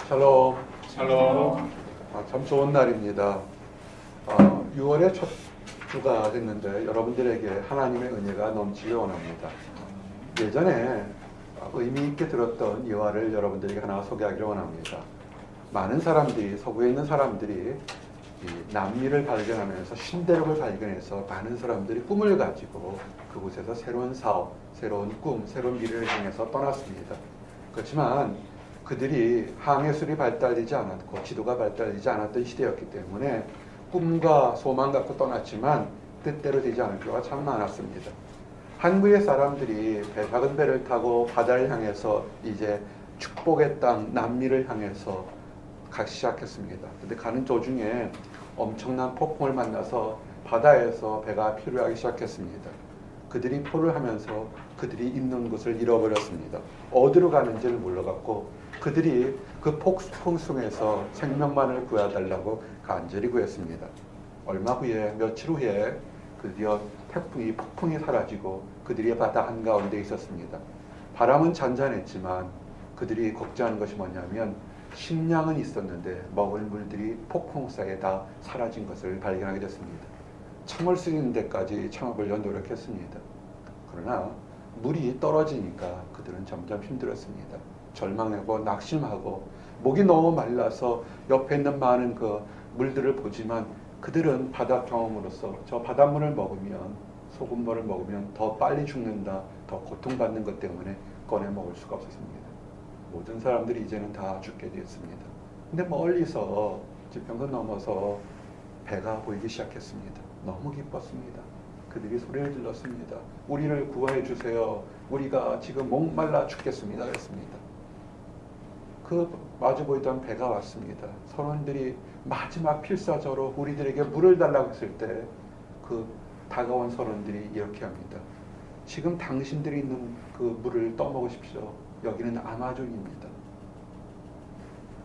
샬롬. 샬롬. 참 좋은 날입니다. 6월의 첫 주가 됐는데 여러분들에게 하나님의 은혜가 넘치길 원합니다. 예전에 의미 있게 들었던 예화를 여러분들에게 하나 소개하기를 원합니다. 많은 사람들이, 서구에 있는 사람들이 이 남미를 발견하면서 신대륙을 발견해서 많은 사람들이 꿈을 가지고 그곳에서 새로운 사업, 새로운 꿈, 새로운 미래를 향해서 떠났습니다. 그렇지만 그들이 항해술이 발달되지 않았고 지도가 발달되지 않았던 시대였기 때문에 꿈과 소망 갖고 떠났지만 뜻대로 되지 않을 경우가 참 많았습니다. 한국의 사람들이 작은 배를 타고 바다를 향해서 이제 축복의 땅 남미를 향해서 가기 시작했습니다. 근데 가는 도중에 엄청난 폭풍을 만나서 바다에서 배가 피로하기 시작했습니다. 그들이 포를 하면서 그들이 있는 곳을 잃어버렸습니다. 어디로 가는지를 몰라갖고 그들이 그 폭풍 속에서 생명만을 구해달라고 간절히 구했습니다. 얼마 후에, 며칠 후에 드디어 폭풍이 사라지고 그들이 바다 한가운데 있었습니다. 바람은 잔잔했지만 그들이 걱정하는 것이 뭐냐면 식량은 있었는데 먹을 물들이 폭풍 사이에 다 사라진 것을 발견하게 됐습니다. 참을 수 있는 데까지 참아보려 노력했습니다. 그러나 물이 떨어지니까 그들은 점점 힘들었습니다. 절망하고 낙심하고 목이 너무 말라서 옆에 있는 많은 그 물들을 보지만 그들은 바다 경험으로서 저 바닷물을 먹으면, 소금물을 먹으면 더 빨리 죽는다, 더 고통받는 것 때문에 꺼내 먹을 수가 없었습니다. 모든 사람들이 이제는 다 죽게 되었습니다. 근데 멀리서 지평선 넘어서 배가 보이기 시작했습니다. 너무 기뻤습니다. 그들이 소리를 질렀습니다. 우리를 구하해 주세요. 우리가 지금 목말라 죽겠습니다. 그랬습니다. 그 마주 보이던 배가 왔습니다. 선원들이 마지막 필사적으로 우리들에게 물을 달라고 했을 때 그 다가온 선원들이 이렇게 합니다. 지금 당신들이 있는 그 물을 떠먹으십시오. 여기는 아마존입니다.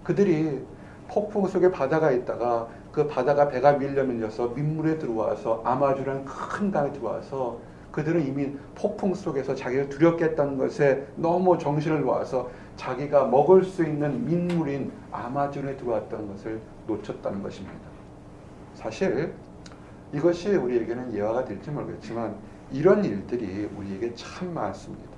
그들이 폭풍 속에 바다가 있다가 그 바다가 배가 밀려서 민물에 들어와서 아마존이라는 큰 강에 들어와서 그들은 이미 폭풍 속에서 자기를 두렵겠다는 것에 너무 정신을 놓아서 자기가 먹을 수 있는 민물인 아마존에 들어왔다는 것을 놓쳤다는 것입니다. 사실 이것이 우리에게는 예화가 될지 모르겠지만 이런 일들이 우리에게 참 많습니다.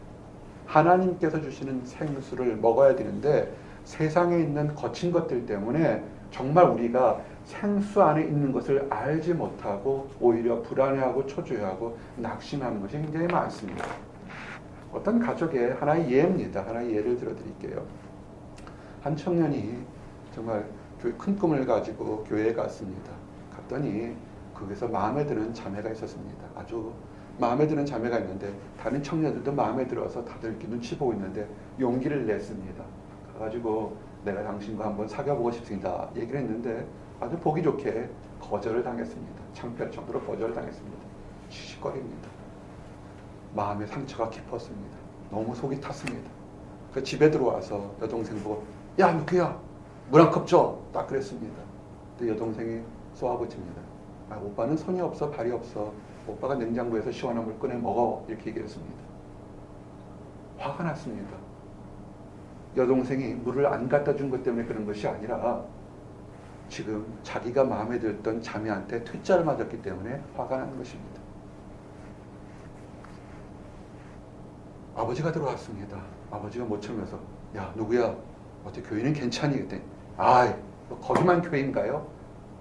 하나님께서 주시는 생수를 먹어야 되는데 세상에 있는 거친 것들 때문에 정말 우리가 생수 안에 있는 것을 알지 못하고 오히려 불안해하고 초조해하고 낙심하는 것이 굉장히 많습니다. 어떤 가족의 하나의 예입니다. 하나의 예를 들어드릴게요. 한 청년이 정말 큰 꿈을 가지고 교회에 갔습니다. 갔더니 거기서 마음에 드는 자매가 있었습니다. 아주 마음에 드는 자매가 있는데 다른 청년들도 마음에 들어서 다들 이렇게 눈치 보고 있는데 용기를 냈습니다. 가가지고 내가 당신과 한번 사귀어보고 싶습니다. 얘기를 했는데 아주 보기 좋게 거절을 당했습니다. 창피할 정도로 거절을 당했습니다. 시시거립니다. 마음의 상처가 깊었습니다. 너무 속이 탔습니다. 그 집에 들어와서 여동생 보고 야 누구야 물 한 컵 줘. 딱 그랬습니다. 근데 여동생이 쏘아붙입니다. 아, 오빠는 손이 없어 발이 없어. 오빠가 냉장고에서 시원한 물 꺼내 먹어. 이렇게 얘기했습니다. 화가 났습니다. 여동생이 물을 안 갖다 준 것 때문에 그런 것이 아니라 지금 자기가 마음에 들었던 자매한테 퇴짜를 맞았기 때문에 화가 나는 것입니다. 아버지가 들어왔습니다. 아버지가 못 참으면서 야 누구야 어떻게 교회는 괜찮니? 그랬더니 아이 거기만 교회인가요?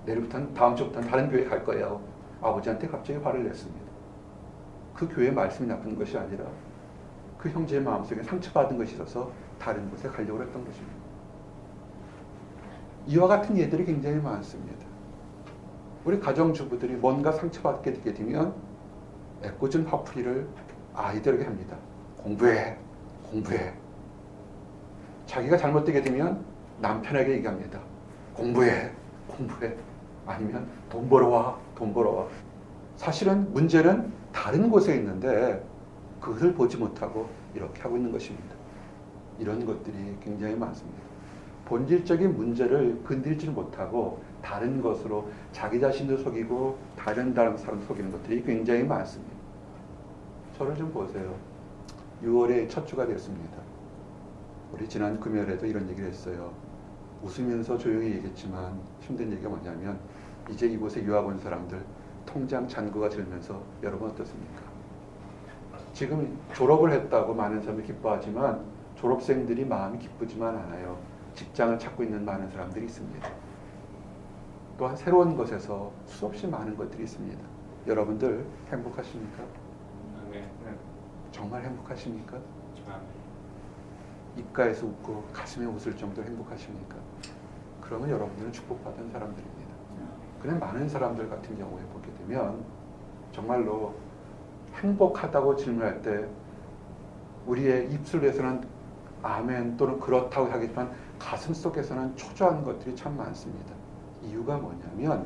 내일부터는 다음 주부터는 다른 교회 갈 거예요. 아버지한테 갑자기 화를 냈습니다. 그 교회 말씀이 나쁜 것이 아니라 그 형제의 마음속에 상처받은 것이 있어서 다른 곳에 가려고 했던 것입니다. 이와 같은 예들이 굉장히 많습니다. 우리 가정주부들이 뭔가 상처받게 되게 되면 애꿎은 화풀이를 아이들에게 합니다. 공부해, 공부해. 자기가 잘못되게 되면 남편에게 얘기합니다. 공부해, 공부해. 아니면 돈 벌어와, 돈 벌어와. 사실은 문제는 다른 곳에 있는데 그것을 보지 못하고 이렇게 하고 있는 것입니다. 이런 것들이 굉장히 많습니다. 본질적인 문제를 건들지 못하고 다른 것으로 자기 자신도 속이고 다른 사람 속이는 것들이 굉장히 많습니다. 저를 좀 보세요. 6월의 첫 주가 됐습니다. 우리 지난 금요일에도 이런 얘기를 했어요. 웃으면서 조용히 얘기했지만 힘든 얘기가 뭐냐면 이제 이곳에 유학 온 사람들 통장 잔고가 줄면서 여러분 어떻습니까? 지금 졸업을 했다고 많은 사람들이 기뻐하지만 졸업생들이 마음이 기쁘지만 않아요. 직장을 찾고 있는 많은 사람들이 있습니다. 또한 새로운 것에서 수없이 많은 것들이 있습니다. 여러분들 행복하십니까? 네. 정말 행복하십니까? 네. 입가에서 웃고 가슴에 웃을 정도로 행복하십니까? 그러면 여러분들은 축복받은 사람들입니다. 그냥 많은 사람들 같은 경우에 보게 되면 정말로 행복하다고 질문할 때 우리의 입술에서는 아멘 또는 그렇다고 하겠지만 가슴 속에서는 초조한 것들이 참 많습니다. 이유가 뭐냐면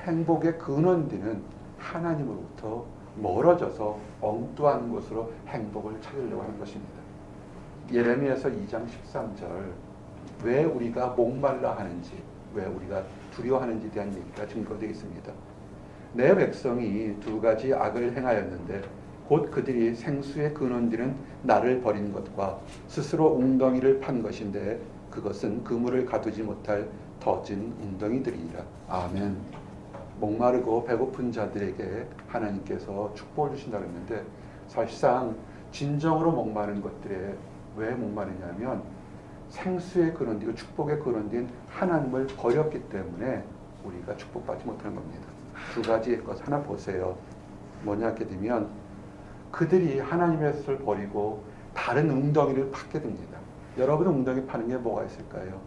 행복의 근원되는 하나님으로부터 멀어져서 엉뚱한 곳으로 행복을 찾으려고 하는 것입니다. 예레미야서 2장 13절 왜 우리가 목말라 하는지 왜 우리가 두려워하는지에 대한 얘기가 증거되어 있습니다. 내 백성이 두 가지 악을 행하였는데 곧 그들이 생수의 근원되는 나를 버린 것과 스스로 웅덩이를 판 것인데 그것은 그물을 가두지 못할 터진 웅덩이들이니라. 아멘. 목마르고 배고픈 자들에게 하나님께서 축복을 주신다고 했는데 사실상 진정으로 목마른 것들에 왜 목마르냐면 생수의 근원되고 축복의 근원된 하나님을 버렸기 때문에 우리가 축복받지 못하는 겁니다. 두 가지의 것 하나 보세요. 뭐냐 하게 되면 그들이 하나님의 뜻을 버리고 다른 웅덩이를 파게 됩니다. 여러분 웅덩이 파는 게 뭐가 있을까요?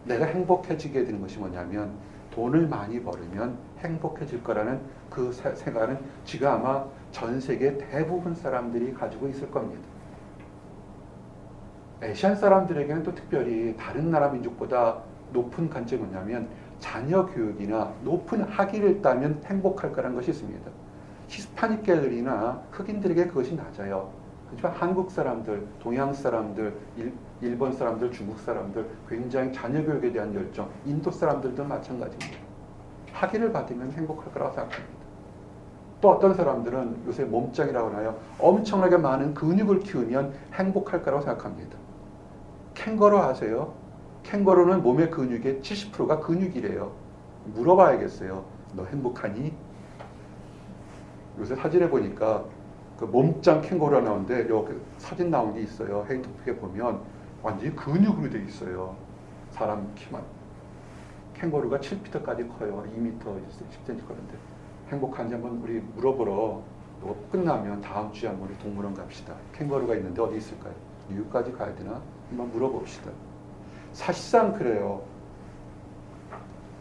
내가 행복해지게 되는 것이 뭐냐면 돈을 많이 벌으면 행복해질 거라는 그 생각은 지금 아마 전 세계 대부분 사람들이 가지고 있을 겁니다. 아시안 사람들에게는 또 특별히 다른 나라 민족보다 높은 관점이 뭐냐면 자녀 교육이나 높은 학위를 따면 행복할 거라는 것이 있습니다. 히스파닉계들이나 흑인들에게 그것이 낮아요. 그렇지만 한국 사람들, 동양 사람들, 일본 사람들, 중국 사람들 굉장히 자녀 교육에 대한 열정, 인도 사람들도 마찬가지입니다. 학위를 받으면 행복할 거라고 생각합니다. 또 어떤 사람들은 요새 몸짱이라고 하나요? 엄청나게 많은 근육을 키우면 행복할 거라고 생각합니다. 캥거루 아세요? 캥거루는 몸의 근육의 70%가 근육이래요. 물어봐야겠어요. 너 행복하니? 요새 사진에 보니까 그 몸짱 캥거루가 나오는데 여기 사진 나온 게 있어요. 헤이트북에 보면 완전히 근육으로 돼 있어요. 사람 키만. 캥거루가 7m까지 커요. 2m 10cm 거는데 행복한지 한번 우리 물어보러 끝나면 다음 주에 한번 우리 동물원 갑시다. 캥거루가 있는데 어디 있을까요? 뉴욕까지 가야 되나? 한번 물어봅시다. 사실상 그래요.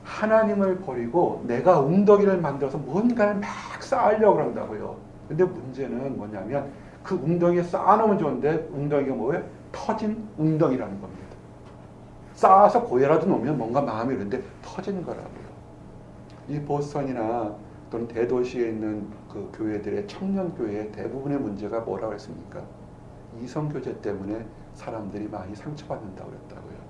하나님을 버리고 내가 웅덩이를 만들어서 뭔가를 막 쌓으려고 한다고요. 근데 문제는 뭐냐면 그 웅덩이에 쌓아놓으면 좋은데 웅덩이가 뭐예요? 터진 웅덩이라는 겁니다. 쌓아서 고여라도 놓으면 뭔가 마음이 이런데 터진 거라고요. 이 보스턴이나 또는 대도시에 있는 그 교회들의 청년교회의 대부분의 문제가 뭐라고 했습니까? 이성교제 때문에 사람들이 많이 상처받는다고 그랬다고요.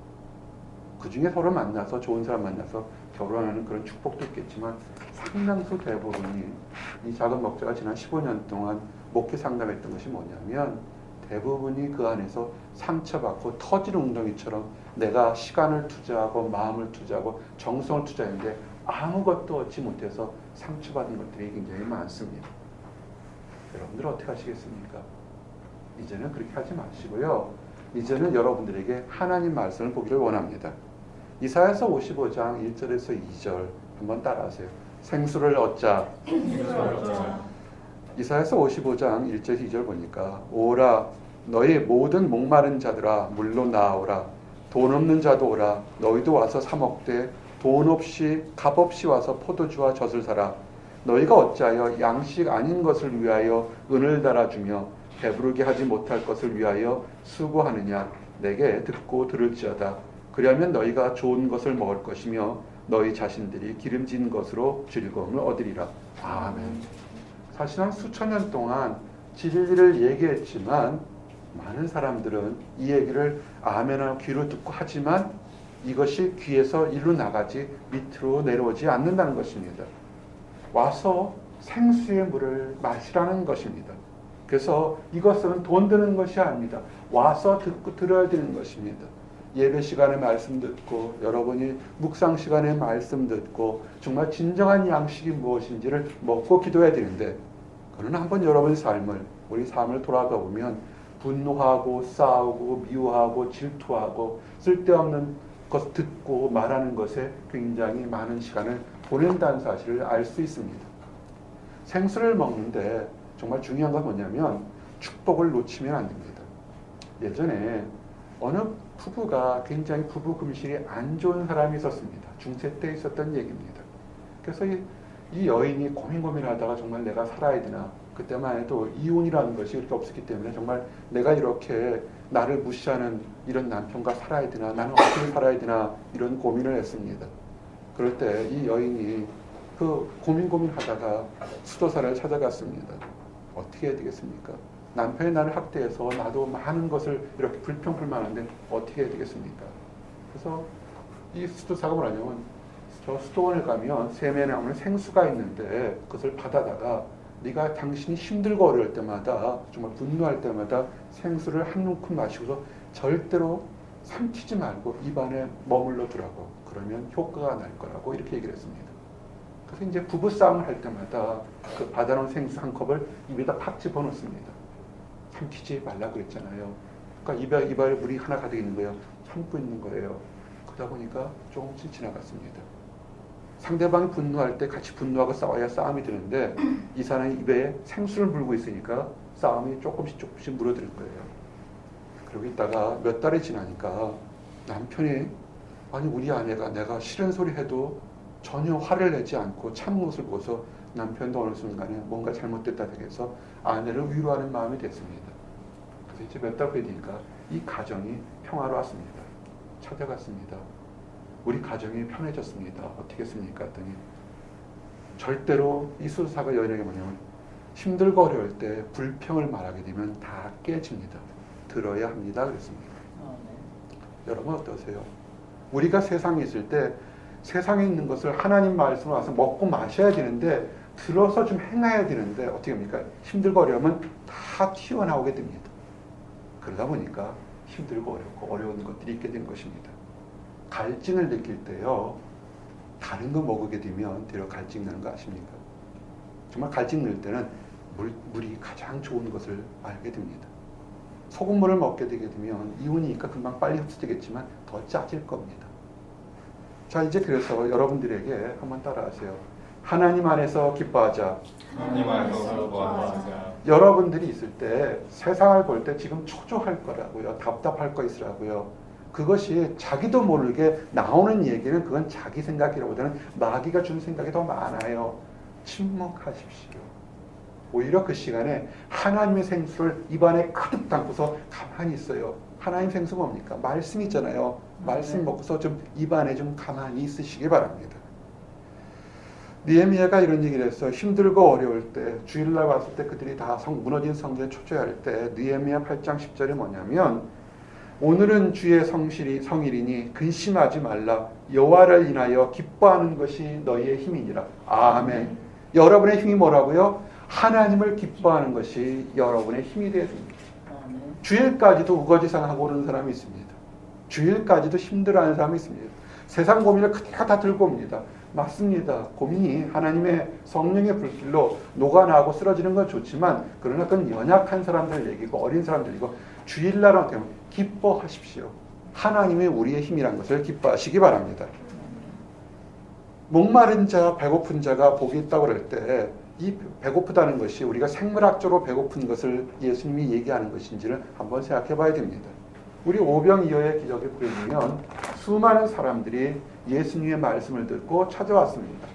그 중에 서로 만나서 좋은 사람 만나서 결혼하는 그런 축복도 있겠지만 상당수 대부분이 이 작은 목자가 지난 15년 동안 목회 상담했던 것이 뭐냐면 대부분이 그 안에서 상처받고 터진 웅덩이처럼 내가 시간을 투자하고 마음을 투자하고 정성을 투자했는데 아무것도 얻지 못해서 상처받은 것들이 굉장히 많습니다. 여러분들 어떻게 하시겠습니까? 이제는 그렇게 하지 마시고요. 이제는 여러분들에게 하나님 말씀을 보기를 원합니다. 이사야서 55장 1절에서 2절 한번 따라하세요. 생수를 얻자. 이사야서 55장 1절 2절 보니까 오라 너희 모든 목마른 자들아 물로 나오라. 돈 없는 자도 오라. 너희도 와서 사 먹되 돈 없이 값 없이 와서 포도주와 젖을 사라. 너희가 어찌하여 양식 아닌 것을 위하여 은을 달아주며 배부르게 하지 못할 것을 위하여 수고하느냐. 내게 듣고 들을지어다. 그리하면 너희가 좋은 것을 먹을 것이며 너희 자신들이 기름진 것으로 즐거움을 얻으리라. 아멘. 사실은 수천 년 동안 진리를 얘기했지만 많은 사람들은 이 얘기를 아멘하고 귀로 듣고 하지만 이것이 귀에서 일로 나가지 밑으로 내려오지 않는다는 것입니다. 와서 생수의 물을 마시라는 것입니다. 그래서 이것은 돈 드는 것이 아닙니다. 와서 듣고 들어야 되는 것입니다. 예배 시간에 말씀 듣고 여러분이 묵상 시간에 말씀 듣고 정말 진정한 양식이 무엇인지를 먹고 기도해야 되는데 그러나 한번 여러분의 삶을 우리 삶을 돌아가 보면 분노하고 싸우고 미워하고 질투하고 쓸데없는 것 듣고 말하는 것에 굉장히 많은 시간을 보낸다는 사실을 알 수 있습니다. 생수를 먹는데 정말 중요한 건 뭐냐면 축복을 놓치면 안 됩니다. 예전에 어느 부부가 굉장히 부부 금실이 안 좋은 사람이 있었습니다. 중세 때 있었던 얘기입니다. 그래서 이 여인이 고민하다가 정말 내가 살아야 되나, 그때만 해도 이혼이라는 것이 그렇게 없었기 때문에 정말 내가 이렇게 나를 무시하는 이런 남편과 살아야 되나, 나는 어떻게 살아야 되나 이런 고민을 했습니다. 그럴 때 이 여인이 그 고민하다가 수도사를 찾아갔습니다. 어떻게 해야 되겠습니까? 남편이 나를 학대해서 나도 많은 것을 이렇게 불평불만한데 어떻게 해야 되겠습니까? 그래서 이 수도사가 뭐냐면 저 수도원에 가면 세면에 나오는 생수가 있는데 그것을 받아다가 네가 당신이 힘들고 어려울 때마다 정말 분노할 때마다 생수를 한 움큼 마시고서 절대로 삼키지 말고 입안에 머물러 두라고, 그러면 효과가 날 거라고 이렇게 얘기를 했습니다. 그래서 이제 부부싸움을 할 때마다 그 받아놓은 생수 한 컵을 입에다 팍 집어넣습니다. 삼키지 말라고 그랬잖아요. 그러니까 입안에 물이 하나 가득 있는 거예요. 참고 있는 거예요. 그러다 보니까 조금씩 지나갔습니다. 상대방이 분노할 때 같이 분노하고 싸워야 싸움이 되는데 이 사람이 입에 생수를 물고 있으니까 싸움이 조금씩 물어드는 거예요. 그러고 있다가 몇 달이 지나니까 남편이 아니 우리 아내가 내가 싫은 소리 해도 전혀 화를 내지 않고 참는 것을 보고서 남편도 어느 순간에 뭔가 잘못됐다 해서 아내를 위로하는 마음이 됐습니다. 그래서 이제 몇 달 후에 되니까 이 가정이 평화로웠습니다. 찾아갔습니다. 우리 가정이 편해졌습니다. 어떻게 했습니까? 했더니 절대로 이 수사가 여인에게 뭐냐면 힘들고 어려울 때 불평을 말하게 되면 다 깨집니다. 들어야 합니다. 그랬습니다. 네. 여러분 어떠세요? 우리가 세상에 있을 때 세상에 있는 것을 하나님 말씀으로 와서 먹고 마셔야 되는데 들어서 좀 행해야 되는데 어떻게 합니까? 힘들고 어려우면 다 튀어나오게 됩니다. 그러다 보니까 힘들고 어렵고 어려운 것들이 있게 된 것입니다. 갈증을 느낄 때요, 다른 거 먹게 되면 되려 갈증 나는 거 아십니까? 정말 갈증 날 때는 물이 가장 좋은 것을 알게 됩니다. 소금물을 먹게 되게 되면 이온이니까 금방 빨리 흡수되겠지만 더 짜질 겁니다. 자, 이제 그래서 여러분들에게 한번 따라하세요. 하나님 안에서 기뻐하자. 하나님 안에서 기뻐하자. 여러분들이 있을 때 세상을 볼 때 지금 초조할 거라고요. 답답할 거 있으라고요. 그것이 자기도 모르게 나오는 얘기는 그건 자기 생각이라보다는 마귀가 준 생각이 더 많아요. 침묵하십시오. 오히려 그 시간에 하나님의 생수를 입안에 가득 담고서 가만히 있어요. 하나님 생수 뭡니까? 말씀 있잖아요. 말씀 먹고서 좀 입안에 좀 가만히 있으시기 바랍니다. 느헤미야가 이런 얘기를 했어요. 힘들고 어려울 때, 주일날 왔을 때 그들이 다 무너진 성전에 초조해할 때 느헤미야 8장 10절이 뭐냐면 오늘은 주의 성일이니 근심하지 말라. 여호와를 인하여 기뻐하는 것이 너희의 힘이니라. 아멘. 여러분의 힘이 뭐라고요? 하나님을 기뻐하는 것이 여러분의 힘이 되었습니다. 주일까지도 우거지상하고 오는 사람이 있습니다. 주일까지도 힘들어하는 사람이 있습니다. 세상 고민을 그대로 다 들고 옵니다. 맞습니다. 고민이 하나님의 성령의 불길로 녹아나고 쓰러지는 건 좋지만 그러나 그건 연약한 사람들 얘기고 어린 사람들 얘기고 주일날 어떻게 하면 기뻐하십시오. 하나님의 우리의 힘이란 것을 기뻐하시기 바랍니다. 목마른 자, 배고픈 자가 복이 있다고 그럴 때 이 배고프다는 것이 우리가 생물학적으로 배고픈 것을 예수님이 얘기하는 것인지를 한번 생각해 봐야 됩니다. 우리 오병이어의 기적을 보면 수많은 사람들이 예수님의 말씀을 듣고 찾아왔습니다.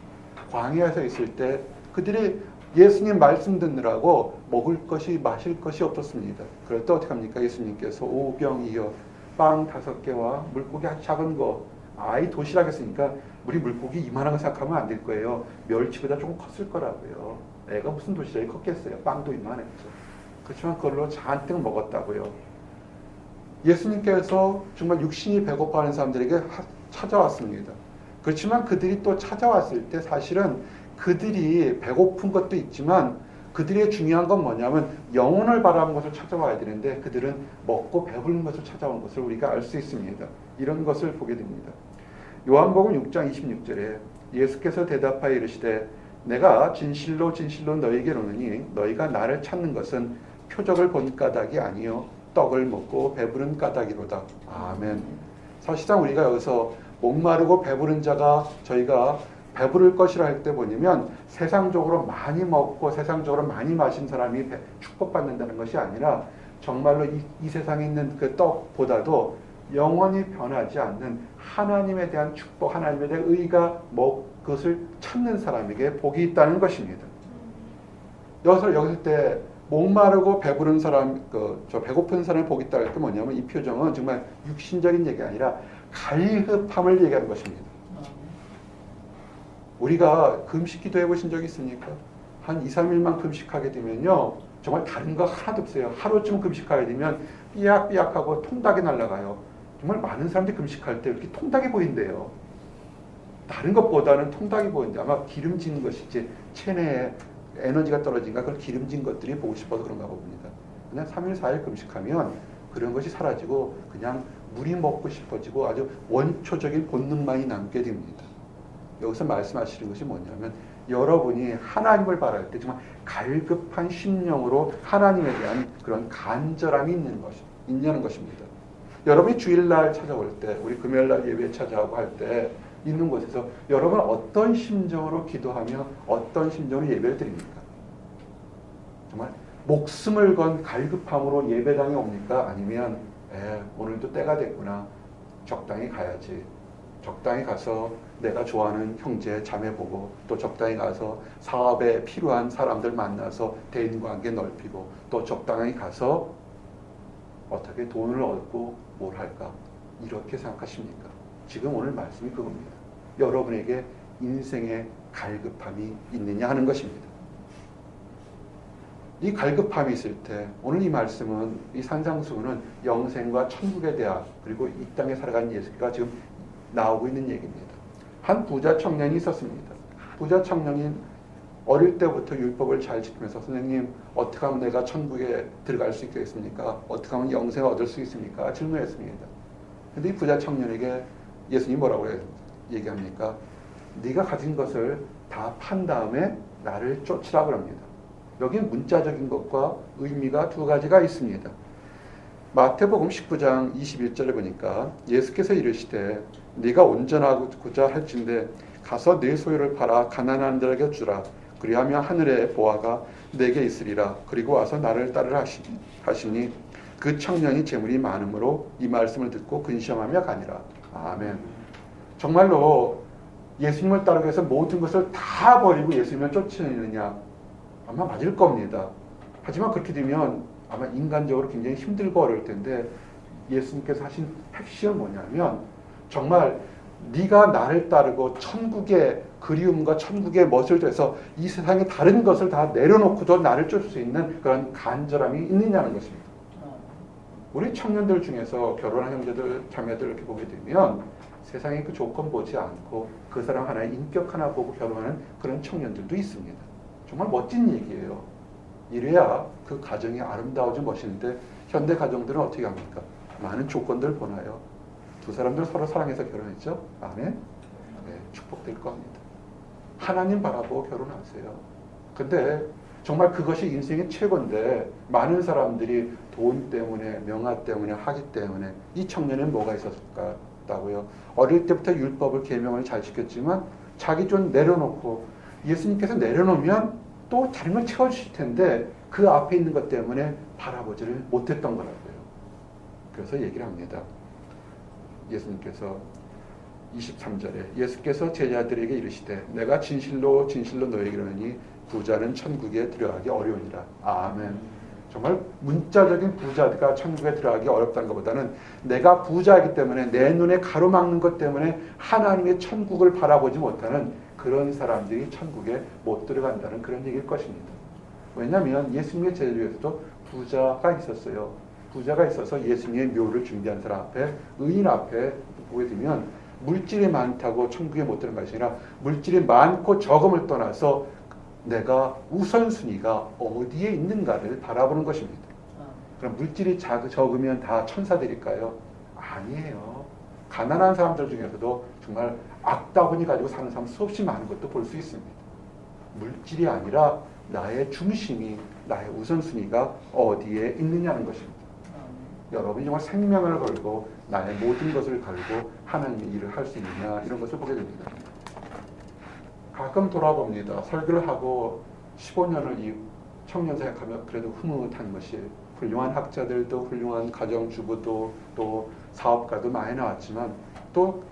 광야에서 있을 때 그들이 예수님 말씀 듣느라고 먹을 것이 마실 것이 없었습니다. 그럴 때 어떻게 합니까? 예수님께서 오병이어 빵 5개와 물고기 아주 작은 거, 아이 도시락 했으니까 우리 물고기 이만한 거 생각하면 안 될 거예요. 멸치보다 조금 컸을 거라고요. 애가 무슨 도시락이 컸겠어요. 빵도 이만했죠. 그렇지만 그걸로 잔뜩 먹었다고요. 예수님께서 정말 육신이 배고파하는 사람들에게 찾아왔습니다. 그렇지만 그들이 또 찾아왔을 때 사실은 그들이 배고픈 것도 있지만 그들의 중요한 건 뭐냐면 영혼을 바라는 것을 찾아와야 되는데 그들은 먹고 배부른 것을 찾아온 것을 우리가 알 수 있습니다. 이런 것을 보게 됩니다. 요한복음 6장 26절에 예수께서 대답하여 이르시되 내가 진실로 진실로 너희에게 이르노니 너희가 나를 찾는 것은 표적을 본 까닭이 아니요 떡을 먹고 배부른 까닭이로다. 아멘. 사실상 우리가 여기서 목마르고 배부른 자가 저희가 배부를 것이라 할 때 뭐냐면 세상적으로 많이 먹고 세상적으로 많이 마신 사람이 축복받는다는 것이 아니라 정말로 이 세상에 있는 그 떡보다도 영원히 변하지 않는 하나님에 대한 축복, 하나님에 대한 의가 그것을 찾는 사람에게 복이 있다는 것입니다. 여기서 때 목마르고 배부른 사람, 저 배고픈 사람이 복이 있다 할 때 뭐냐면 이 표정은 정말 육신적인 얘기가 아니라 갈급함을 얘기하는 것입니다. 우리가 금식 기도 해보신 적 있습니까? 한 2, 3일만 금식하게 되면요 정말 다른 거 하나도 없어요. 하루쯤 금식하게 되면 삐약삐약하고 통닭이 날아가요. 정말 많은 사람들이 금식할 때 이렇게 통닭이 보인대요. 다른 것보다는 통닭이 보이는데 아마 기름진 것이지 체내에 에너지가 떨어진가 그런 기름진 것들이 보고 싶어서 그런가 봅니다. 그냥 3일, 4일 금식하면 그런 것이 사라지고 그냥 물이 먹고 싶어지고 아주 원초적인 본능만이 남게 됩니다. 여기서 말씀하시는 것이 뭐냐면 여러분이 하나님을 바랄 때 정말 갈급한 심령으로 하나님에 대한 그런 간절함이 있냐는 것입니다. 여러분이 주일날 찾아올 때 우리 금요일날 예배 찾아오고 할 때 있는 곳에서 여러분 어떤 심정으로 기도하며 어떤 심정으로 예배를 드립니까? 정말 목숨을 건 갈급함으로 예배당에 옵니까? 아니면 오늘도 때가 됐구나 적당히 가야지 적당히 가서 내가 좋아하는 형제 자매 보고 또 적당히 가서 사업에 필요한 사람들 만나서 대인관계 넓히고 또 적당히 가서 어떻게 돈을 얻고 뭘 할까 이렇게 생각하십니까? 지금 오늘 말씀이 그겁니다. 여러분에게 인생의 갈급함이 있느냐 하는 것입니다. 이 갈급함이 있을 때 오늘 이 말씀은 이 산상수훈은 영생과 천국에 대한 그리고 이 땅에 살아가는 예수가 지금 나오고 있는 얘기입니다. 한 부자 청년이 있었습니다. 부자 청년이 어릴 때부터 율법을 잘 지키면서 선생님 어떻게 하면 내가 천국에 들어갈 수 있겠습니까? 어떻게 하면 영생을 얻을 수 있습니까? 질문했습니다. 그런데 이 부자 청년에게 예수님이 뭐라고 얘기합니까? 네가 가진 것을 다 판 다음에 나를 쫓으라 그럽니다. 여기 문자적인 것과 의미가 두 가지가 있습니다. 마태복음 19장 21절에 보니까 예수께서 이르시되 네가 온전하고자 할진대 가서 네 소유를 팔아 가난한 자에게 주라. 그리하면 하늘의 보화가 내게 있으리라. 그리고 와서 나를 따르라 하시니 그 청년이 재물이 많으므로 이 말씀을 듣고 근심하며 가니라. 아멘. 정말로 예수님을 따르기 위해서 모든 것을 다 버리고 예수님을 쫓으느냐? 아마 맞을 겁니다. 하지만 그렇게 되면 아마 인간적으로 굉장히 힘들고 어려울 텐데 예수님께서 하신 핵심은 뭐냐면 정말 네가 나를 따르고 천국의 그리움과 천국의 멋을 통해서 이 세상의 다른 것을 다 내려놓고도 나를 쫓을 수 있는 그런 간절함이 있느냐는 것입니다. 우리 청년들 중에서 결혼한 형제들, 자매들 이렇게 보게 되면 세상의 그 조건 보지 않고 그 사람 하나의 인격 하나 보고 결혼하는 그런 청년들도 있습니다. 정말 멋진 얘기예요. 이래야 그 가정이 아름다워지고 멋있는데 현대 가정들은 어떻게 합니까? 많은 조건들 보나요? 두 사람들 서로 사랑해서 결혼했죠? 아멘? 네, 축복될 겁니다. 하나님 바라보고 결혼하세요. 근데 정말 그것이 인생의 최고인데 많은 사람들이 돈 때문에 명화 때문에 하기 때문에 이 청년은 뭐가 있었을까요? 어릴 때부터 율법을 계명을 잘 지켰지만 자기 좀 내려놓고 예수님께서 내려놓으면 또 다른 걸 채워주실 텐데 그 앞에 있는 것 때문에 바라보지를 못했던 거라고요. 그래서 얘기를 합니다. 예수님께서 23절에 예수께서 제자들에게 이르시되 내가 진실로 진실로 너희에게 이르노니 부자는 천국에 들어가기 어려우니라. 아멘. 정말 문자적인 부자가 천국에 들어가기 어렵다는 것보다는 내가 부자이기 때문에 내 눈에 가로막는 것 때문에 하나님의 천국을 바라보지 못하는 그런 사람들이 천국에 못 들어간다는 그런 얘기일 것입니다. 왜냐하면 예수님의 제자들에서도 부자가 있었어요. 부자가 있어서 예수님의 묘를 준비한 사람 앞에 의인 앞에 보게 되면 물질이 많다고 천국에 못 들어간 것이 아니라 물질이 많고 적음을 떠나서 내가 우선순위가 어디에 있는가를 바라보는 것입니다. 그럼 물질이 적으면 다 천사들일까요? 아니에요. 가난한 사람들 중에서도 정말 악다원이 가지고 사는 사람 수없이 많은 것도 볼 수 있습니다. 물질이 아니라 나의 중심이, 나의 우선순위가 어디에 있느냐는 것입니다. 여러분이 정말 생명을 걸고 나의 모든 것을 걸고 하나님의 일을 할 수 있느냐, 이런 것을 보게 됩니다. 가끔 돌아봅니다. 설교를 하고 15년을 이 청년 생각하면 그래도 흐뭇한 것이, 훌륭한 학자들도, 훌륭한 가정주부도, 또 사업가도 많이 나왔지만, 또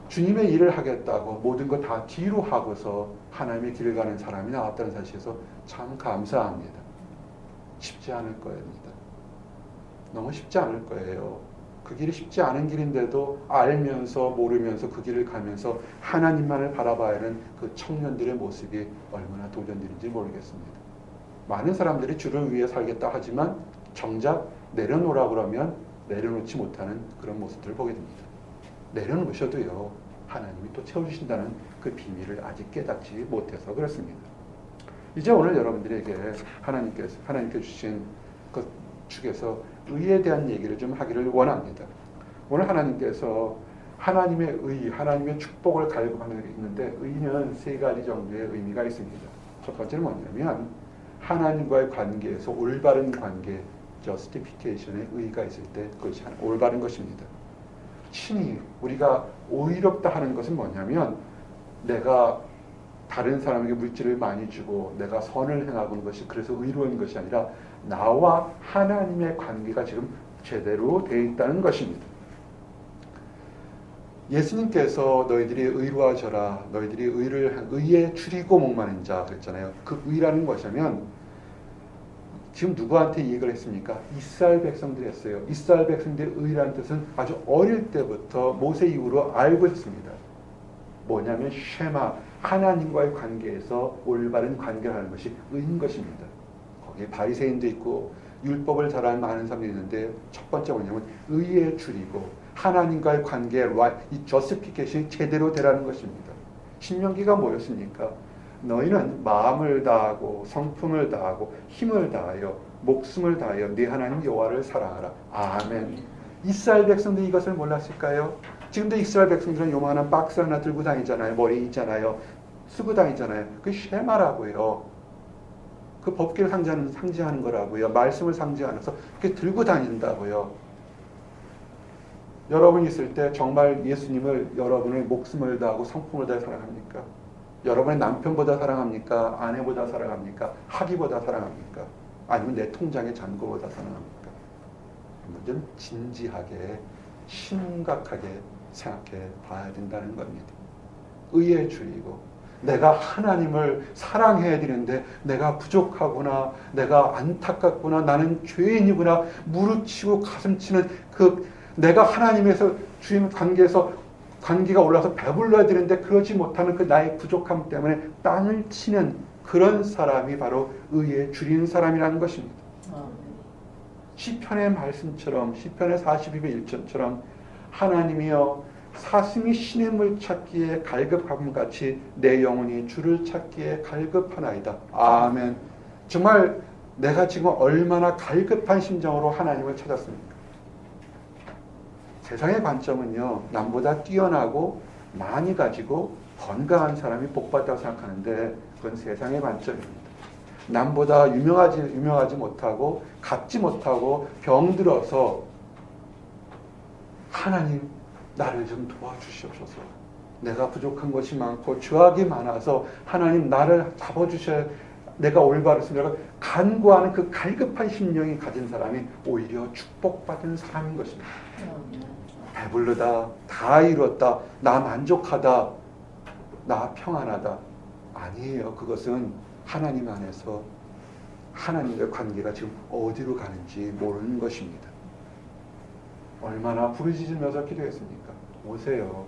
주님의 일을 하겠다고 모든 것 다 뒤로 하고서 하나님의 길을 가는 사람이 나왔다는 사실에서 참 감사합니다. 쉽지 않을 겁니다. 너무 쉽지 않을 거예요. 그 길이 쉽지 않은 길인데도 알면서 모르면서 그 길을 가면서 하나님만을 바라봐야 하는 그 청년들의 모습이 얼마나 도전들인지 모르겠습니다. 많은 사람들이 주를 위해 살겠다 하지만 정작 내려놓으라 그러면 내려놓지 못하는 그런 모습들을 보게 됩니다. 내려놓으셔도요, 하나님이 또 채워주신다는 그 비밀을 아직 깨닫지 못해서 그렇습니다. 이제 오늘 여러분들에게 하나님께 주신 그 축에서 의에 대한 얘기를 좀 하기를 원합니다. 오늘 하나님께서 하나님의 의, 하나님의 축복을 갈급하는 게 있는데, 의는 세 가지 정도의 의미가 있습니다. 첫 번째는 뭐냐면 하나님과의 관계에서 올바른 관계, justification의 의의가 있을 때 그것이 올바른 것입니다. 친히 우리가 오의롭다 하는 것은 뭐냐면, 내가 다른 사람에게 물질을 많이 주고 내가 선을 행하고 있는 것이 그래서 의로운 것이 아니라 나와 하나님의 관계가 지금 제대로 되어 있다는 것입니다. 예수님께서 너희들이 의로워져라, 너희들이 의에 추리고 목마른 자 그랬잖아요. 그 의라는 것이면 지금 누구한테 이 얘기를 했습니까? 이스라엘 백성들이 했어요. 이스라엘 백성들의 의라는 뜻은 아주 어릴 때부터 모세 이후로 알고 있습니다. 뭐냐면 쉐마, 하나님과의 관계에서 올바른 관계를 하는 것이 의인 것입니다. 거기에 바리새인도 있고 율법을 잘 아는 많은 사람들이 있는데, 첫 번째 뭐냐면 의에 줄이고 하나님과의 관계, 이 저스피케이션이 제대로 되라는 것입니다. 신명기가 뭐였습니까? 너희는 마음을 다하고 성품을 다하고 힘을 다하여 목숨을 다하여 네 하나님 여호와를 사랑하라. 아멘. 이스라엘 백성들이 이것을 몰랐을까요? 지금도 이스라엘 백성들은 요만한 박스 하나 들고 다니잖아요. 머리에 있잖아요. 쓰고 다니잖아요. 그게 쉐마라고요. 그 법계를 상징하는 거라고요. 말씀을 상징하면서 그렇게 들고 다닌다고요. 여러분이 있을 때 정말 예수님을 여러분의 목숨을 다하고 성품을 다해 사랑합니까? 여러분의 남편보다 사랑합니까? 아내보다 사랑합니까? 학위보다 사랑합니까? 아니면 내 통장의 잔고보다 사랑합니까? 문제는 진지하게 심각하게 생각해 봐야 된다는 겁니다. 의에 줄이고 내가 하나님을 사랑해야 되는데 내가 부족하구나, 내가 안타깝구나, 나는 죄인이구나 무릎치고 가슴치는 그 내가 하나님에서 주님 관계가 올라서 배불러야 되는데 그러지 못하는 그 나의 부족함 때문에 땅을 치는 그런 사람이 바로 의에 줄이는 사람이라는 것입니다. 시편의 말씀처럼, 시편의 42편 1절처럼 하나님이여 사슴이 시냇물 찾기에 갈급함 같이 내 영혼이 주를 찾기에 갈급하나이다. 아멘. 정말 내가 지금 얼마나 갈급한 심정으로 하나님을 찾았습니까? 세상의 관점은요, 남보다 뛰어나고 많이 가지고 건강한 사람이 복받다고 생각하는데 그건 세상의 관점입니다. 남보다 유명하지 못하고 갖지 못하고 병들어서 하나님 나를 좀 도와주시옵소서. 내가 부족한 것이 많고 죄악이 많아서 하나님 나를 잡아주셔야 내가 올바르습니다. 간구하는 그 갈급한 심령이 가진 사람이 오히려 축복받은 사람인 것입니다. 배부르다, 다 이뤘다, 나 만족하다, 나 평안하다. 아니에요. 그것은 하나님 안에서 하나님과의 관계가 지금 어디로 가는지 모르는 것입니다. 얼마나 부르짖으면서 기도했습니까? 오세요.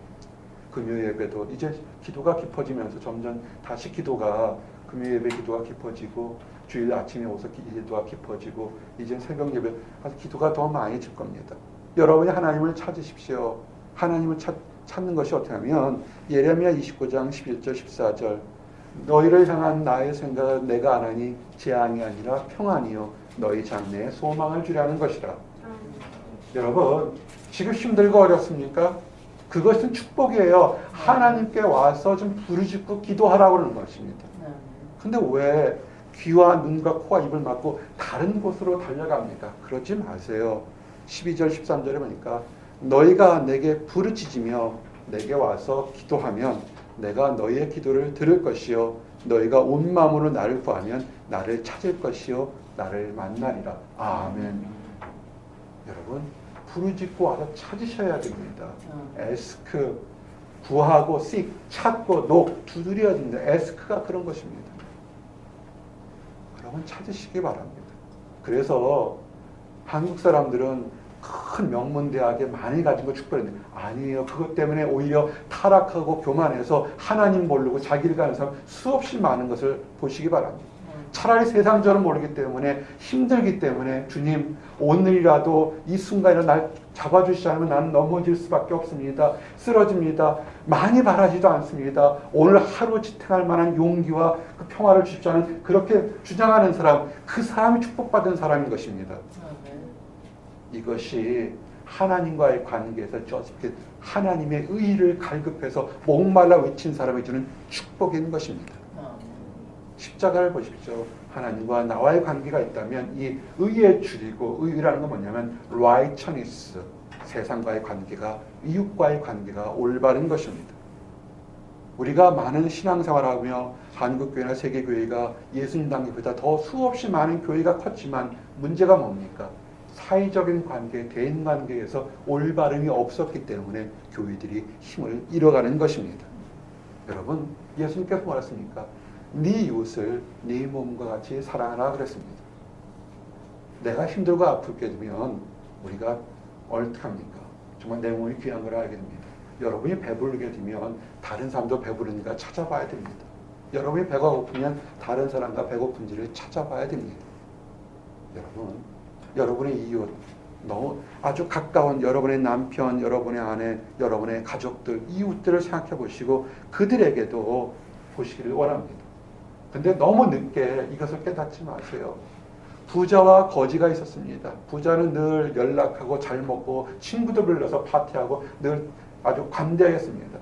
금요 예배도 이제 기도가 깊어지면서 점점 다시 금요 예배 기도가 깊어지고 주일 아침에 오서 기도가 깊어지고 이제 새벽 예배 기도가 더 많아질 겁니다. 여러분이 하나님을 찾으십시오. 하나님을 찾는 것이 어떻게 하면 예레미야 29장 11절 14절 너희를 향한 나의 생각을 내가 안 하니 재앙이 아니라 평안이요 너희 장래에 소망을 주려는 것이라. 여러분 지금 힘들고 어렵습니까? 그것은 축복이에요. 하나님께 와서 좀 부르짖고 기도하라고 하는 것입니다. 근데 왜 귀와 눈과 코와 입을 막고 다른 곳으로 달려갑니까? 그러지 마세요. 12절 13절에 보니까 너희가 내게 부르짖으며 내게 와서 기도하면 내가 너희의 기도를 들을 것이요 너희가 온 마음으로 나를 구하면 나를 찾을 것이요 나를 만나리라. 아멘. 여러분 부르짖고 와서 찾으셔야 됩니다. 에스크 구하고 seek 찾고 knock 두드려야 됩니다. 에스크가 그런 것입니다. 그러면 찾으시기 바랍니다. 그래서 한국 사람들은 큰 명문대학에 많이 가진 거 축복했는데 아니에요. 그것 때문에 오히려 타락하고 교만해서 하나님 모르고 자기를 가는 사람 수없이 많은 것을 보시기 바랍니다. 차라리 세상적으로 모르기 때문에 힘들기 때문에 주님 오늘이라도 이 순간에 날 잡아주시지 않으면 나는 넘어질 수밖에 없습니다. 쓰러집니다. 많이 바라지도 않습니다. 오늘 하루 지탱할 만한 용기와 그 평화를 주십지 않은 그렇게 주장하는 사람 그 사람이 축복받은 사람인 것입니다. 이것이 하나님과의 관계에서 하나님의 의의를 갈급해서 목말라 외친 사람이 주는 축복인 것입니다. 십자가를 보십시오. 하나님과 나와의 관계가 있다면 이 의의 줄이고 의의라는 건 뭐냐면 righteousness, 세상과의 관계가 이웃과의 관계가 올바른 것입니다. 우리가 많은 신앙생활하며 한국교회나 세계교회가 예수님 단계보다 더 수없이 많은 교회가 컸지만 문제가 뭡니까? 사회적인 관계, 대인관계에서 올바름이 없었기 때문에 교회들이 힘을 잃어가는 것입니다. 여러분, 예수님께서 뭐랬습니까? 네 이웃을 네 몸과 같이 사랑하라 그랬습니다. 내가 힘들고 아프게 되면 우리가 어떡합니까? 정말 내 몸이 귀한 걸 알게 됩니다. 여러분이 배부르게 되면 다른 사람도 배부르니까 찾아봐야 됩니다. 여러분이 배가 고프면 다른 사람과 배고픈지를 찾아봐야 됩니다. 여러분, 여러분의 이웃, 너무 아주 가까운 여러분의 남편, 여러분의 아내, 여러분의 가족들, 이웃들을 생각해 보시고 그들에게도 보시기를 원합니다. 근데 너무 늦게 이것을 깨닫지 마세요. 부자와 거지가 있었습니다. 부자는 늘 연락하고 잘 먹고 친구들 불러서 파티하고 늘 아주 관대했습니다.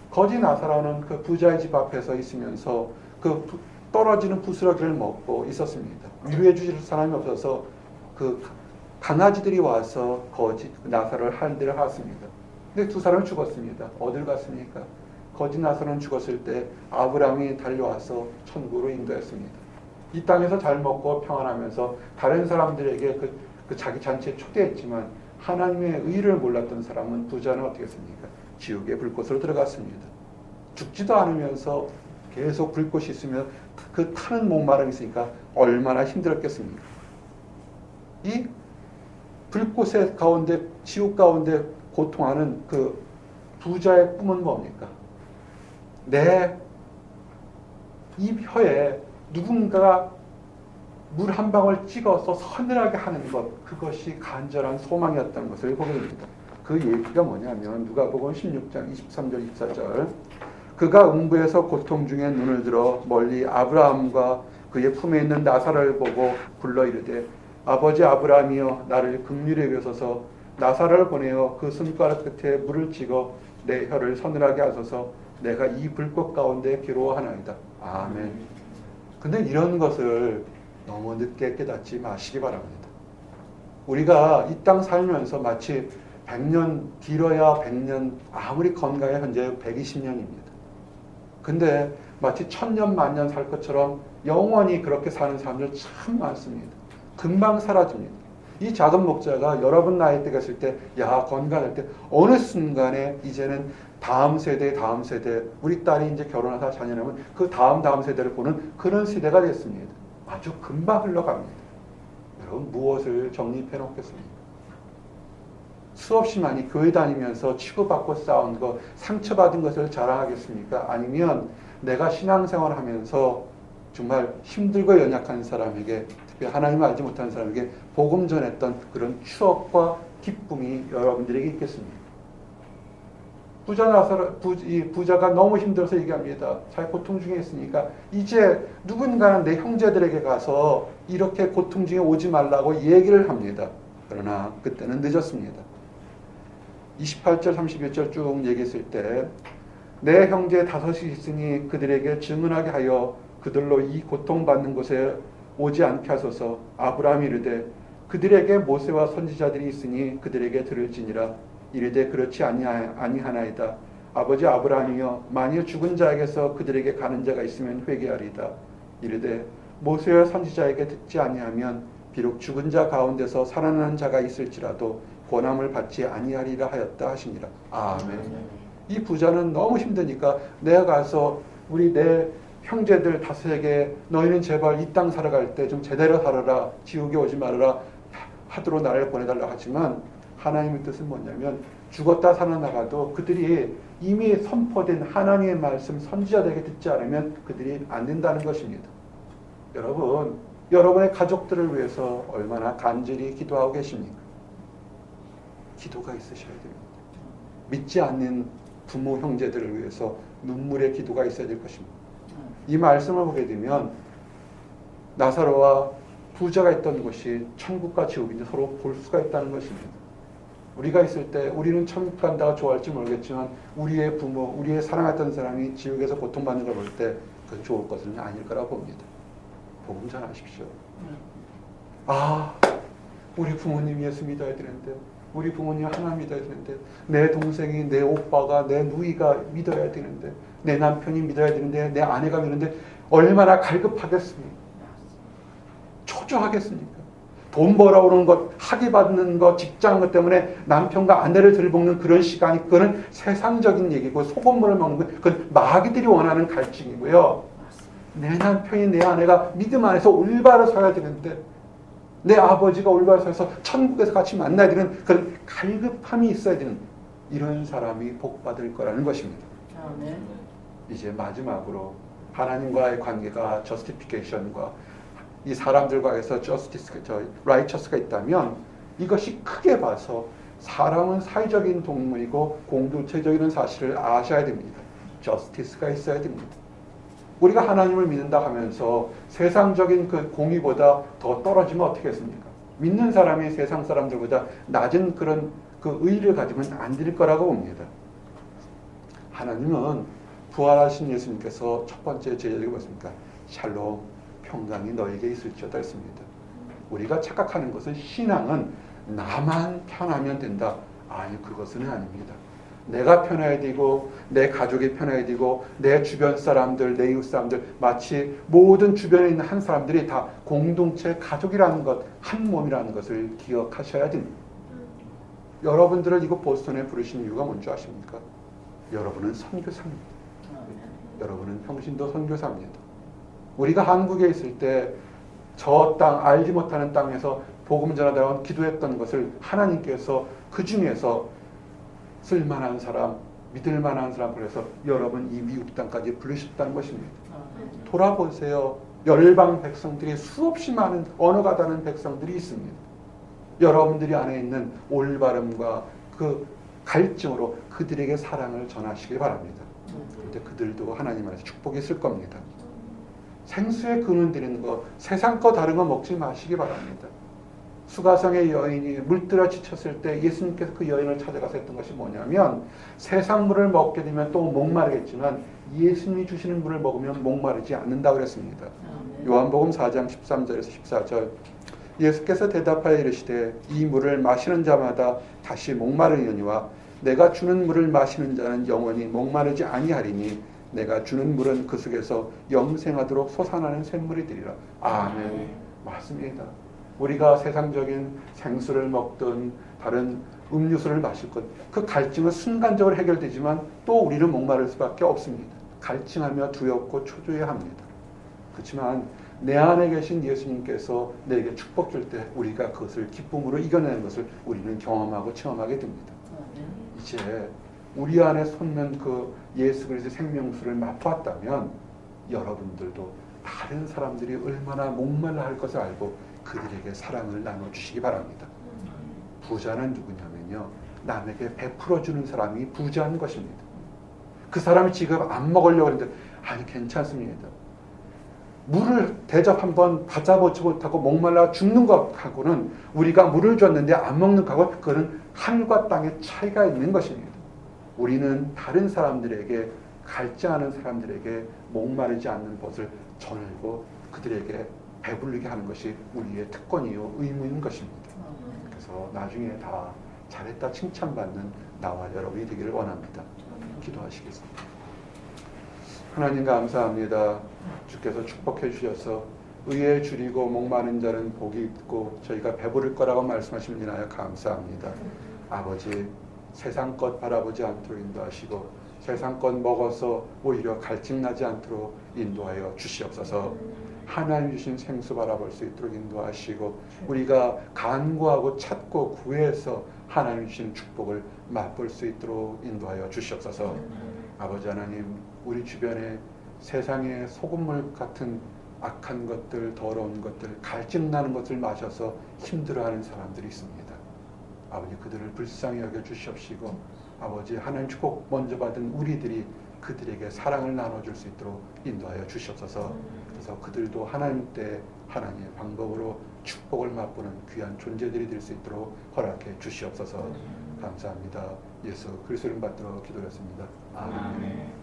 거지 나사로는 그 부자의 집 앞에서 있으면서 그 떨어지는 부스러기를 먹고 있었습니다. 위로해 주실 사람이 없어서 그 강아지들이 와서 거지 나사로를 하는 데를 갔습니다. 근데 두 사람은 죽었습니다. 어딜 갔습니까? 거지 나사로는 죽었을 때 아브라함이 달려와서 천국으로 인도했습니다. 이 땅에서 잘 먹고 평안하면서 다른 사람들에게 그 자기 잔치에 초대했지만 하나님의 의를 몰랐던 사람은 부자는 어떻게 했습니까? 지옥의 불꽃으로 들어갔습니다. 죽지도 않으면서 계속 불꽃이 있으면 그 타는 목마름이 있으니까 얼마나 힘들었겠습니까? 이 불꽃의 가운데 지옥 가운데 고통하는 그 부자의 꿈은 뭡니까? 내 이 혀에 누군가가 물 한 방울 찍어서 서늘하게 하는 것, 그것이 간절한 소망이었다는 것을 보게 됩니다. 그 얘기가 뭐냐면 누가복음 16장 23절 24절 그가 음부에서 고통 중에 눈을 들어 멀리 아브라함과 그의 품에 있는 나사로를 보고 불러 이르되 아버지 아브라함이여 나를 긍휼히 여기소서 나사로를 보내어 그 손가락 끝에 물을 찍어 내 혀를 서늘하게 하소서 내가 이 불꽃 가운데 괴로워하나이다. 아멘. 근데 이런 것을 너무 늦게 깨닫지 마시기 바랍니다. 우리가 이 땅 살면서 마치 100년, 길어야 100년, 아무리 건강해 현재 120년입니다. 근데 마치 1000년, 만년 살 것처럼 영원히 그렇게 사는 사람들 참 많습니다. 금방 사라집니다. 이 작은 목자가 여러분 나이 때가 있을 때, 야, 건강할 때, 어느 순간에 이제는 다음 세대, 우리 딸이 이제 결혼해서 자녀 낳으면 그 다음 세대를 보는 그런 시대가 됐습니다. 아주 금방 흘러갑니다. 여러분, 무엇을 정립해 놓겠습니까? 수없이 많이 교회 다니면서 치고받고 싸운 것, 상처받은 것을 자랑하겠습니까? 아니면 내가 신앙생활 하면서 정말 힘들고 연약한 사람에게, 특히 하나님을 알지 못하는 사람에게 복음 전했던 그런 추억과 기쁨이 여러분들에게 있겠습니까? 부자가 너무 힘들어서 얘기합니다. 자기 고통 중에 있으니까 이제 누군가는 내 형제들에게 가서 이렇게 고통 중에 오지 말라고 얘기를 합니다. 그러나 그때는 늦었습니다. 28절 31절 쭉 얘기했을 때 내 형제 다섯이 있으니 그들에게 증언하게 하여 그들로 이 고통받는 곳에 오지 않게 하소서. 아브라함이 이르되 그들에게 모세와 선지자들이 있으니 그들에게 들을지니라. 이르되 그렇지 아니하나이다. 아버지 아브라함이여 만일 죽은 자에게서 그들에게 가는 자가 있으면 회개하리이다. 이르되 모세와 선지자에게 듣지 아니하면 비록 죽은 자 가운데서 살아나는 자가 있을지라도 권함을 받지 아니하리라 하였다 하시니라. 아멘. 이 부자는 너무 힘드니까 내가 가서 우리 내 형제들 다섯에게 너희는 제발 이 땅 살아갈 때 좀 제대로 살아라. 지옥에 오지 말아라. 하도록 나를 보내달라 하지만 하나님의 뜻은 뭐냐면 죽었다 살아나가도 그들이 이미 선포된 하나님의 말씀 선지자들에게 듣지 않으면 그들이 안 된다는 것입니다. 여러분, 여러분의 가족들을 위해서 얼마나 간절히 기도하고 계십니까? 기도가 있으셔야 됩니다. 믿지 않는 부모, 형제들을 위해서 눈물의 기도가 있어야 될 것입니다. 이 말씀을 보게 되면 나사로와 부자가 있던 곳이 천국과 지옥인지 서로 볼 수가 있다는 것입니다. 우리가 있을 때 우리는 천국 간다가 좋아할지 모르겠지만 우리의 부모, 우리의 사랑했던 사람이 지옥에서 고통받는 걸 볼 때 그건 좋을 것은 아닐 거라고 봅니다. 복음 전하십시오. 아, 우리 부모님 예수 믿어야 되는데, 우리 부모님 하나 믿어야 되는데, 내 동생이, 내 오빠가, 내 누이가 믿어야 되는데, 내 남편이 믿어야 되는데, 내 아내가 믿는데 얼마나 갈급하겠습니까? 초조하겠습니까? 돈 벌어오는 것, 학위 받는 것, 직장 것 때문에 남편과 아내를 들볶는 그런 시간이, 그거는 세상적인 얘기고 소금물을 먹는 것, 그건 마귀들이 원하는 갈증이고요. 내 남편이, 내 아내가 믿음 안에서 올바로 서야 되는데, 내 아버지가 올바로 서서 천국에서 같이 만나야 되는 그런 갈급함이 있어야 되는 이런 사람이 복 받을 거라는 것입니다. 아멘. 이제 마지막으로 하나님과의 관계가 justification과 이 사람들과에서 righteous가 있다면 이것이 크게 봐서 사람은 사회적인 동물이고 공동체적인 사실을 아셔야 됩니다. justice가 있어야 됩니다. 우리가 하나님을 믿는다 하면서 세상적인 그 공의보다 더 떨어지면 어떻게 했습니까? 믿는 사람이 세상 사람들보다 낮은 그런 그 의의를 가지면 안 될 거라고 봅니다. 하나님은 부활하신 예수님께서 첫 번째 제자에게 뭐였습니까? 샬롬, 평강이 너에게 있을지어다 했습니다. 우리가 착각하는 것은 신앙은 나만 편하면 된다. 아니, 그것은 아닙니다. 내가 편해야 되고 내 가족이 편해야 되고 내 주변 사람들, 내 이웃 사람들, 마치 모든 주변에 있는 한 사람들이 다 공동체 가족이라는 것, 한 몸이라는 것을 기억하셔야 됩니다. 여러분들을 이곳 보스턴에 부르신 이유가 뭔지 아십니까? 여러분은 선교사입니다. 여러분은 평신도 선교사입니다. 우리가 한국에 있을 때 저 땅, 알지 못하는 땅에서 복음 전하다가 기도했던 것을 하나님께서 그 중에서 쓸만한 사람, 믿을만한 사람 그래서 여러분 이 미국 땅까지 부르셨다는 것입니다. 돌아보세요. 열방 백성들이 수없이 많은 언어가 다른 백성들이 있습니다. 여러분들이 안에 있는 올바름과 그 갈증으로 그들에게 사랑을 전하시기 바랍니다. 그런데 그들도 하나님 안에서 축복이 있을 겁니다. 생수에 근원 드리는 거, 세상 거 다른 거 먹지 마시기 바랍니다. 수가성의 여인이 물들어 지쳤을 때 예수님께서 그 여인을 찾아가서 했던 것이 뭐냐면 세상 물을 먹게 되면 또 목마르겠지만 예수님이 주시는 물을 먹으면 목마르지 않는다고 그랬습니다. 요한복음 4장 13절에서 14절 예수께서 대답하여 이르시되 이 물을 마시는 자마다 다시 목마르려니와 내가 주는 물을 마시는 자는 영원히 목마르지 아니하리니 내가 주는 물은 그 속에서 영생하도록 솟아나는 샘물이 되리라. 아멘. 맞습니다. 우리가 세상적인 생수를 먹든 다른 음료수를 마실 것, 그 갈증은 순간적으로 해결되지만 또 우리는 목마를 수밖에 없습니다. 갈증하며 두렵고 초조해합니다. 그렇지만 내 안에 계신 예수님께서 내게 축복 줄 때 우리가 그것을 기쁨으로 이겨내는 것을 우리는 경험하고 체험하게 됩니다. 이제 우리 안에 솟는 그 예수 그리스도의 생명수를 맛보았다면 여러분들도 다른 사람들이 얼마나 목말라 할 것을 알고 그들에게 사랑을 나눠주시기 바랍니다. 부자는 누구냐면요, 남에게 베풀어주는 사람이 부자인 것입니다. 그 사람이 지금 안 먹으려고 하는데 아니 괜찮습니다. 물을 대접 한번 받아보지 못하고 목말라 죽는 것하고는 우리가 물을 줬는데 안 먹는 것하고 그거는 하늘과 땅의 차이가 있는 것입니다. 우리는 다른 사람들에게 갈증하는 사람들에게 목마르지 않는 것을 전하고 그들에게 배부르게 하는 것이 우리의 특권이요 의무인 것입니다. 그래서 나중에 다 잘했다 칭찬받는 나와 여러분이 되기를 원합니다. 기도하시겠습니다. 하나님 감사합니다. 주께서 축복해 주셔서 의에 줄이고 목마른 자는 복이 있고 저희가 배부를 거라고 말씀하심을 인하여 감사합니다. 아버지 세상 것 바라보지 않도록 인도하시고 세상 것 먹어서 오히려 갈증나지 않도록 인도하여 주시옵소서. 하나님 주신 생수 바라볼 수 있도록 인도하시고 우리가 간구하고 찾고 구해서 하나님 주신 축복을 맛볼 수 있도록 인도하여 주시옵소서. 아버지 하나님 우리 주변에 세상의 소금물 같은 악한 것들 더러운 것들 갈증나는 것을 마셔서 힘들어하는 사람들이 있습니다. 아버지 그들을 불쌍히 여겨 주시옵시고 아버지 하나님 축복 먼저 받은 우리들이 그들에게 사랑을 나눠줄 수 있도록 인도하여 주시옵소서. 그래서 그들도 하나님 때 하나님의 방법으로 축복을 맛보는 귀한 존재들이 될 수 있도록 허락해 주시옵소서. 감사합니다. 예수 그리스도를 받들어 기도했습니다. 아멘.